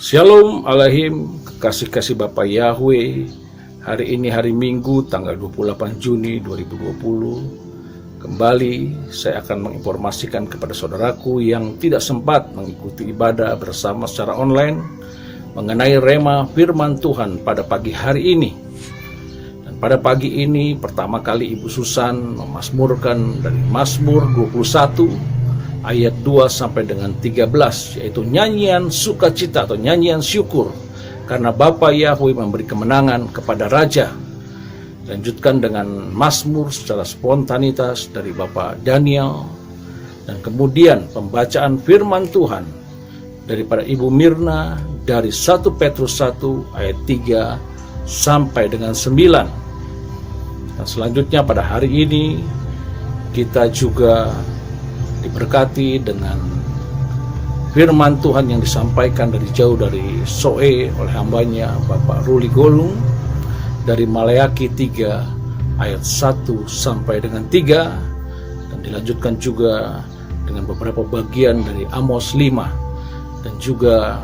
Shalom alaihim, kekasih-kasih Bapak Yahweh. Hari ini hari Minggu tanggal 28 Juni 2020. Kembali saya akan menginformasikan kepada saudaraku yang tidak sempat mengikuti ibadah bersama secara online mengenai rema firman Tuhan pada pagi hari ini. Dan pada pagi ini pertama kali Ibu Susan memazmurkan dari Mazmur 21 ayat 2 sampai dengan 13, yaitu nyanyian sukacita atau nyanyian syukur karena Bapa Yahweh memberi kemenangan kepada Raja. Lanjutkan dengan Mazmur secara spontanitas dari Bapak Daniel, dan kemudian pembacaan firman Tuhan daripada Ibu Mirna dari 1 Petrus 1 ayat 3 sampai dengan 9. Dan selanjutnya pada hari ini kita juga diberkati dengan firman Tuhan yang disampaikan dari jauh dari Soe oleh hambanya Bapak Ruli Golung dari Maleakhi 3 ayat 1 sampai dengan 3, dan dilanjutkan juga dengan beberapa bagian dari Amos 5, dan juga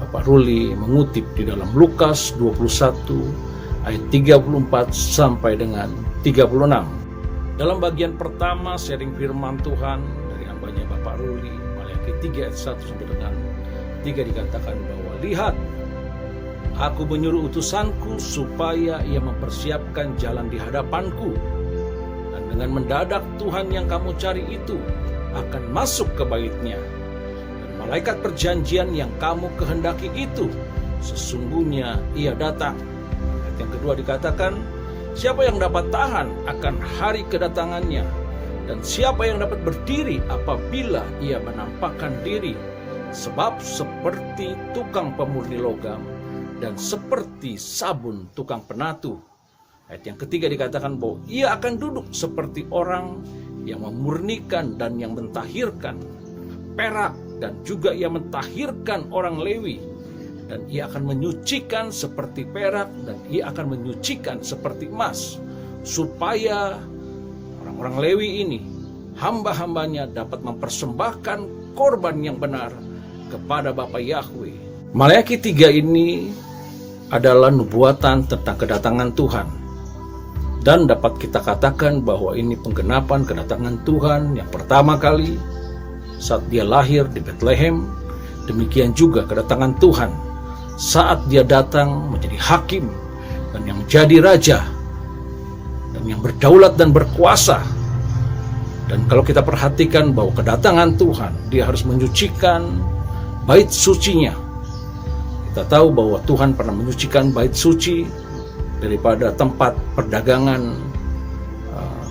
Bapak Ruli mengutip di dalam Lukas 21 ayat 34 sampai dengan 36. Dalam bagian pertama sharing firman Tuhan dari hambanya Bapak Ruli, Maleakhi 3 ayat 1 sampai dengan 3 dikatakan bahwa, "Lihat, aku menyuruh utusanku supaya ia mempersiapkan jalan di hadapanku, dan dengan mendadak Tuhan yang kamu cari itu akan masuk ke baitnya, dan malaikat perjanjian yang kamu kehendaki itu sesungguhnya ia datang." Ayat yang kedua dikatakan, "Siapa yang dapat tahan akan hari kedatangannya, dan siapa yang dapat berdiri apabila ia menampakkan diri, sebab seperti tukang pemurni logam dan seperti sabun tukang penatu." Ayat yang ketiga dikatakan bahwa ia akan duduk seperti orang yang memurnikan dan yang mentahirkan perak, dan juga ia mentahirkan orang Lewi, dan ia akan menyucikan seperti perak, dan ia akan menyucikan seperti emas, supaya orang-orang Lewi ini, hamba-hambanya, dapat mempersembahkan korban yang benar kepada Bapa Yahweh. Maleakhi 3 ini adalah nubuatan tentang kedatangan Tuhan, dan dapat kita katakan bahwa ini penggenapan kedatangan Tuhan yang pertama kali saat dia lahir di Bethlehem. Demikian juga kedatangan Tuhan saat dia datang menjadi hakim dan yang menjadi raja dan yang berdaulat dan berkuasa. Dan kalau kita perhatikan bahwa kedatangan Tuhan, dia harus menyucikan bait sucinya. Kita tahu bahwa Tuhan pernah menyucikan bait suci daripada tempat perdagangan,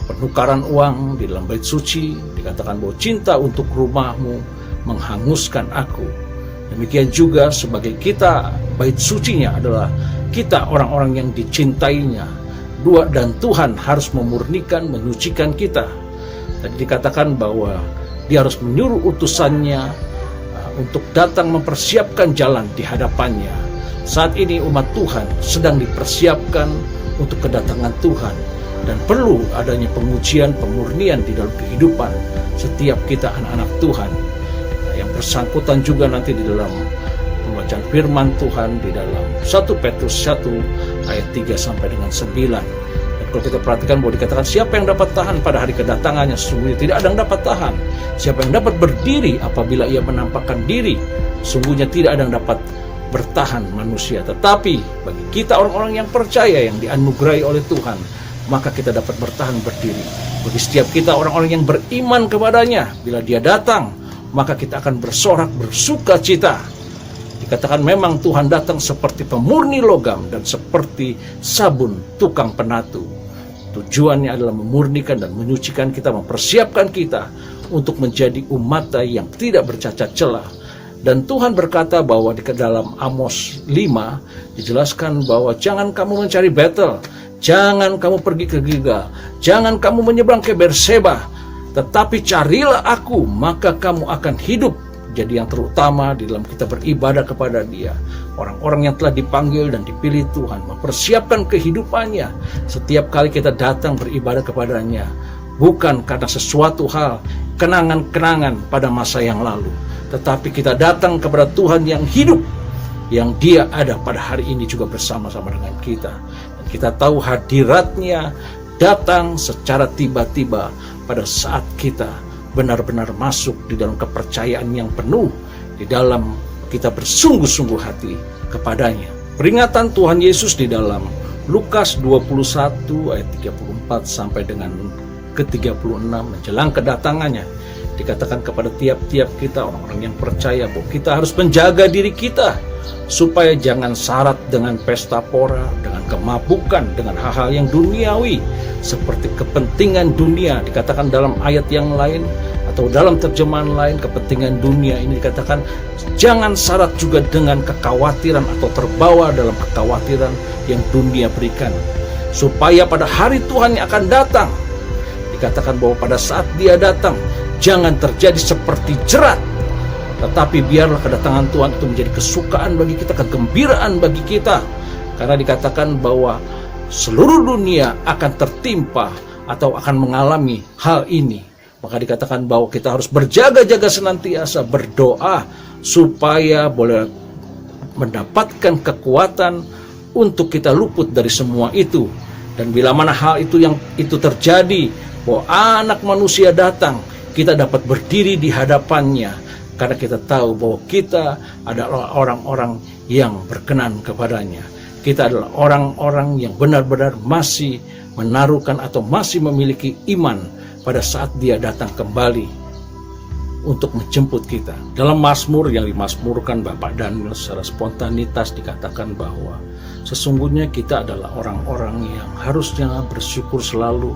penukaran uang di dalam bait suci. Dikatakan bahwa cinta untuk rumahmu menghanguskan aku. Demikian juga sebagai kita, bait sucinya adalah kita orang-orang yang dicintainya. Dan Tuhan harus memurnikan, menyucikan kita. Tadi dikatakan bahwa dia harus menyuruh utusannya untuk datang mempersiapkan jalan di hadapannya. Saat ini umat Tuhan sedang dipersiapkan untuk kedatangan Tuhan, dan perlu adanya pengujian, pemurnian di dalam kehidupan setiap kita anak-anak Tuhan. Yang bersangkutan juga nanti di dalam pembacaan firman Tuhan di dalam 1 Petrus 1 ayat 3 sampai dengan 9. Dan kalau kita perhatikan bahwa dikatakan siapa yang dapat tahan pada hari kedatangannya, sesungguhnya tidak ada yang dapat tahan. Siapa yang dapat berdiri apabila ia menampakkan diri, sungguhnya tidak ada yang dapat bertahan manusia. Tetapi bagi kita orang-orang yang percaya, yang dianugerahi oleh Tuhan, maka kita dapat bertahan berdiri. Bagi setiap kita orang-orang yang beriman kepadanya, bila dia datang, maka kita akan bersorak bersuka cita. Dikatakan memang Tuhan datang seperti pemurni logam dan seperti sabun tukang penatu. Tujuannya adalah memurnikan dan menyucikan kita, mempersiapkan kita untuk menjadi umat yang tidak bercacat celah. Dan Tuhan berkata bahwa di dalam Amos 5 dijelaskan bahwa jangan kamu mencari Betel, jangan kamu pergi ke Gilgal, jangan kamu menyeberang ke Berseba, tetapi carilah aku, maka kamu akan hidup. Jadi yang terutama di dalam kita beribadah kepada Dia, orang-orang yang telah dipanggil dan dipilih Tuhan, mempersiapkan kehidupannya setiap kali kita datang beribadah kepadanya, bukan karena sesuatu hal, kenangan-kenangan pada masa yang lalu, tetapi kita datang kepada Tuhan yang hidup, yang Dia ada pada hari ini juga bersama-sama dengan kita. Dan kita tahu hadirat-Nya datang secara tiba-tiba pada saat kita benar-benar masuk di dalam kepercayaan yang penuh, di dalam kita bersungguh-sungguh hati kepadanya. Peringatan Tuhan Yesus di dalam Lukas 21 ayat 34 sampai dengan ke-36 menjelang kedatangannya, dikatakan kepada tiap-tiap kita orang-orang yang percaya bahwa kita harus menjaga diri kita supaya jangan syarat dengan pesta pora, dengan kemabukan, dengan hal-hal yang duniawi seperti kepentingan dunia. Dikatakan dalam ayat yang lain atau dalam terjemahan lain, kepentingan dunia ini dikatakan jangan syarat juga dengan kekhawatiran atau terbawa dalam kekhawatiran yang dunia berikan, supaya pada hari Tuhan yang akan datang, dikatakan bahwa pada saat Dia datang jangan terjadi seperti jerat, tetapi biarlah kedatangan Tuhan itu menjadi kesukaan bagi kita, kegembiraan bagi kita. Karena dikatakan bahwa seluruh dunia akan tertimpa atau akan mengalami hal ini. Maka dikatakan bahwa kita harus berjaga-jaga senantiasa, berdoa supaya boleh mendapatkan kekuatan untuk kita luput dari semua itu. Dan bila mana hal itu yang itu terjadi, bahwa Anak Manusia datang, kita dapat berdiri di hadapannya, karena kita tahu bahwa kita adalah orang-orang yang berkenan kepadanya. Kita adalah orang-orang yang benar-benar masih menaruhkan atau masih memiliki iman pada saat Dia datang kembali untuk menjemput kita. Dalam Mazmur yang dimazmurkan Bapak Daniel secara spontanitas dikatakan bahwa sesungguhnya kita adalah orang-orang yang harusnya bersyukur selalu,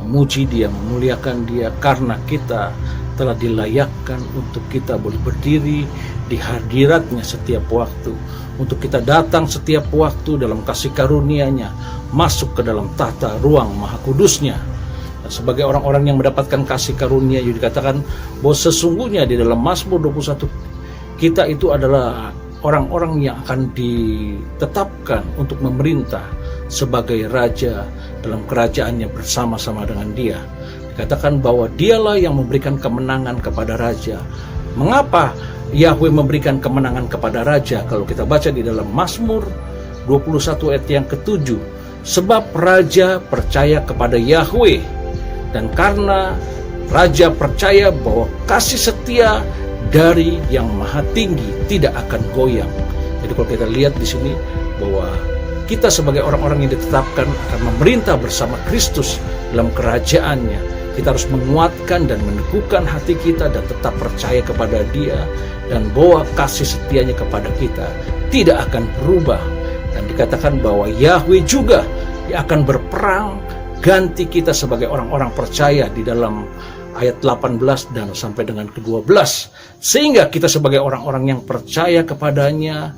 memuji Dia, memuliakan Dia, karena kita telah dilayakkan untuk kita boleh berdiri di hadirat-Nya setiap waktu, untuk kita datang setiap waktu dalam kasih karunia-Nya, masuk ke dalam tata ruang Maha Kudus-Nya. Sebagai orang-orang yang mendapatkan kasih karunia, dikatakan bahwa sesungguhnya di dalam Mazmur 21 kita itu adalah orang-orang yang akan ditetapkan untuk memerintah sebagai raja dalam kerajaannya bersama-sama dengan Dia. Dikatakan bahwa Dialah yang memberikan kemenangan kepada raja. Mengapa Yahweh memberikan kemenangan kepada raja? Kalau kita baca di dalam Mazmur 21 ayat yang ke-7, sebab raja percaya kepada Yahweh, dan karena raja percaya bahwa kasih setia dari Yang Maha Tinggi tidak akan goyang. Jadi kalau kita lihat di sini bahwa kita sebagai orang-orang yang ditetapkan akan memerintah bersama Kristus dalam kerajaannya, kita harus menguatkan dan meneguhkan hati kita dan tetap percaya kepada Dia, dan bahwa kasih setianya kepada kita tidak akan berubah. Dan dikatakan bahwa Yahweh juga akan berperang ganti kita sebagai orang-orang percaya di dalam ayat 18 dan sampai dengan ke-12. Sehingga kita sebagai orang-orang yang percaya kepadanya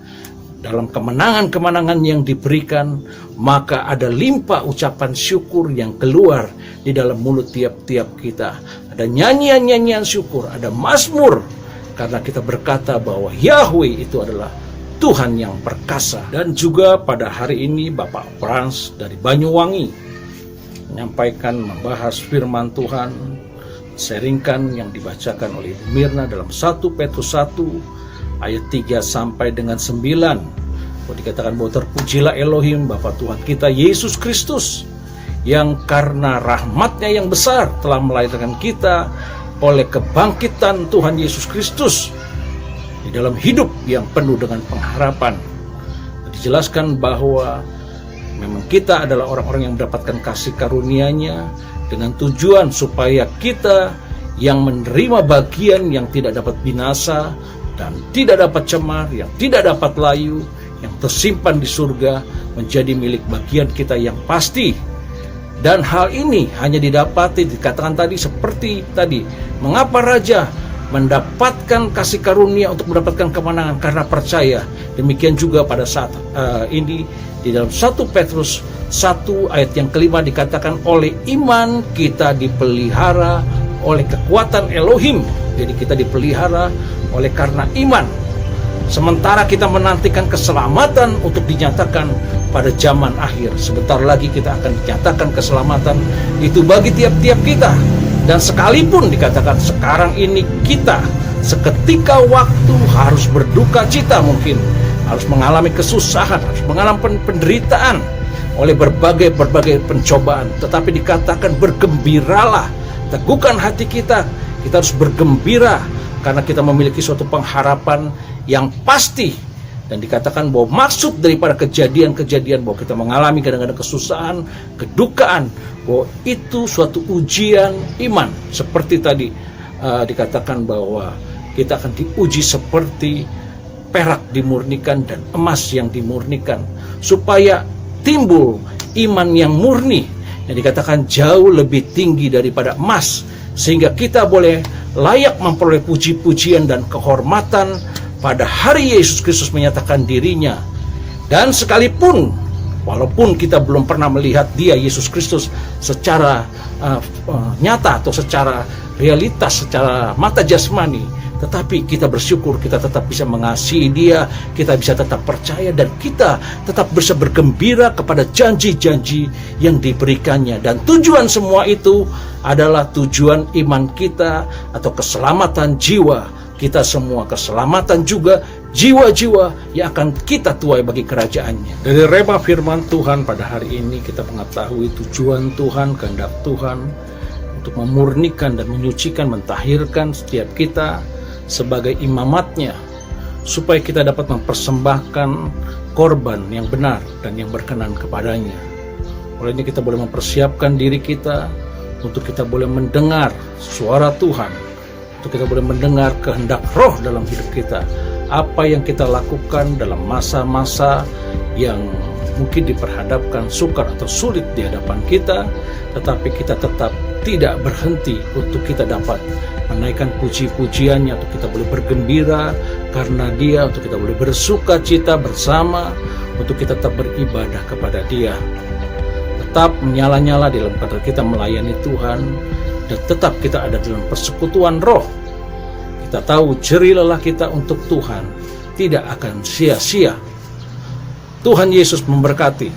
dalam kemenangan-kemenangan yang diberikan, maka ada limpah ucapan syukur yang keluar di dalam mulut tiap-tiap kita. Ada nyanyian-nyanyian syukur, ada mazmur, karena kita berkata bahwa Yahweh itu adalah Tuhan yang perkasa. Dan juga pada hari ini Bapak Frans dari Banyuwangi menyampaikan, membahas firman Tuhan, sharingkan yang dibacakan oleh Ibu Mirna dalam 1 Petrus 1 ayat 3 sampai dengan 9. Dikatakan bahwa terpujilah Elohim Bapa Tuhan kita Yesus Kristus, yang karena rahmat-Nya yang besar telah melahirkan kita oleh kebangkitan Tuhan Yesus Kristus di dalam hidup yang penuh dengan pengharapan. Dijelaskan bahwa memang kita adalah orang-orang yang mendapatkan kasih karunia-Nya dengan tujuan supaya kita yang menerima bagian yang tidak dapat binasa dan tidak dapat cemar, yang tidak dapat layu, yang tersimpan di surga, menjadi milik bagian kita yang pasti. Dan hal ini hanya didapati, dikatakan tadi seperti tadi, mengapa raja mendapatkan kasih karunia untuk mendapatkan kemenangan? Karena percaya. Demikian juga pada saat ini di dalam 1 Petrus 1 ayat yang kelima dikatakan oleh iman kita dipelihara oleh kekuatan Elohim. Jadi kita dipelihara oleh karena iman. Sementara kita menantikan keselamatan untuk dinyatakan pada zaman akhir. Sebentar lagi kita akan dinyatakan keselamatan itu bagi tiap-tiap kita. Dan sekalipun dikatakan sekarang ini kita seketika waktu harus berduka cita mungkin, harus mengalami kesusahan, harus mengalami penderitaan oleh berbagai pencobaan. Tetapi dikatakan bergembiralah, teguhkan hati kita. Kita harus bergembira karena kita memiliki suatu pengharapan yang pasti. Dan dikatakan bahwa maksud daripada kejadian-kejadian bahwa kita mengalami kadang-kadang kesusahan, kedukaan, bahwa itu suatu ujian iman. Seperti tadi dikatakan bahwa kita akan diuji seperti perak dimurnikan dan emas yang dimurnikan, supaya timbul iman yang murni yang dikatakan jauh lebih tinggi daripada emas, sehingga kita boleh layak memperoleh puji-pujian dan kehormatan pada hari Yesus Kristus menyatakan dirinya. Dan sekalipun walaupun kita belum pernah melihat dia, Yesus Kristus, secara nyata atau secara realitas, secara mata jasmani, tetapi kita bersyukur kita tetap bisa mengasihi dia, kita bisa tetap percaya, dan kita tetap bisa bergembira kepada janji-janji yang diberikannya. Dan tujuan semua itu adalah tujuan iman kita atau keselamatan jiwa kita semua, keselamatan juga jiwa-jiwa yang akan kita tuai bagi kerajaannya. Dari rema firman Tuhan pada hari ini kita mengetahui tujuan Tuhan, kehendak Tuhan untuk memurnikan dan menyucikan, mentahirkan setiap kita sebagai imamatnya, supaya kita dapat mempersembahkan korban yang benar dan yang berkenan kepadanya. Oleh ini kita boleh mempersiapkan diri kita untuk kita boleh mendengar suara Tuhan, untuk kita boleh mendengar kehendak Roh dalam hidup kita. Apa yang kita lakukan dalam masa-masa yang mungkin diperhadapkan sukar atau sulit di hadapan kita, tetapi kita tetap tidak berhenti untuk kita dapat menaikkan puji-pujiannya, untuk kita boleh bergembira karena dia, untuk kita boleh bersuka cita bersama, untuk kita tetap beribadah kepada dia, tetap menyala-nyala di dalam kata kita melayani Tuhan, dan tetap kita ada dalam persekutuan Roh. Kita tahu jerih lelah kita untuk Tuhan tidak akan sia-sia. Tuhan Yesus memberkati.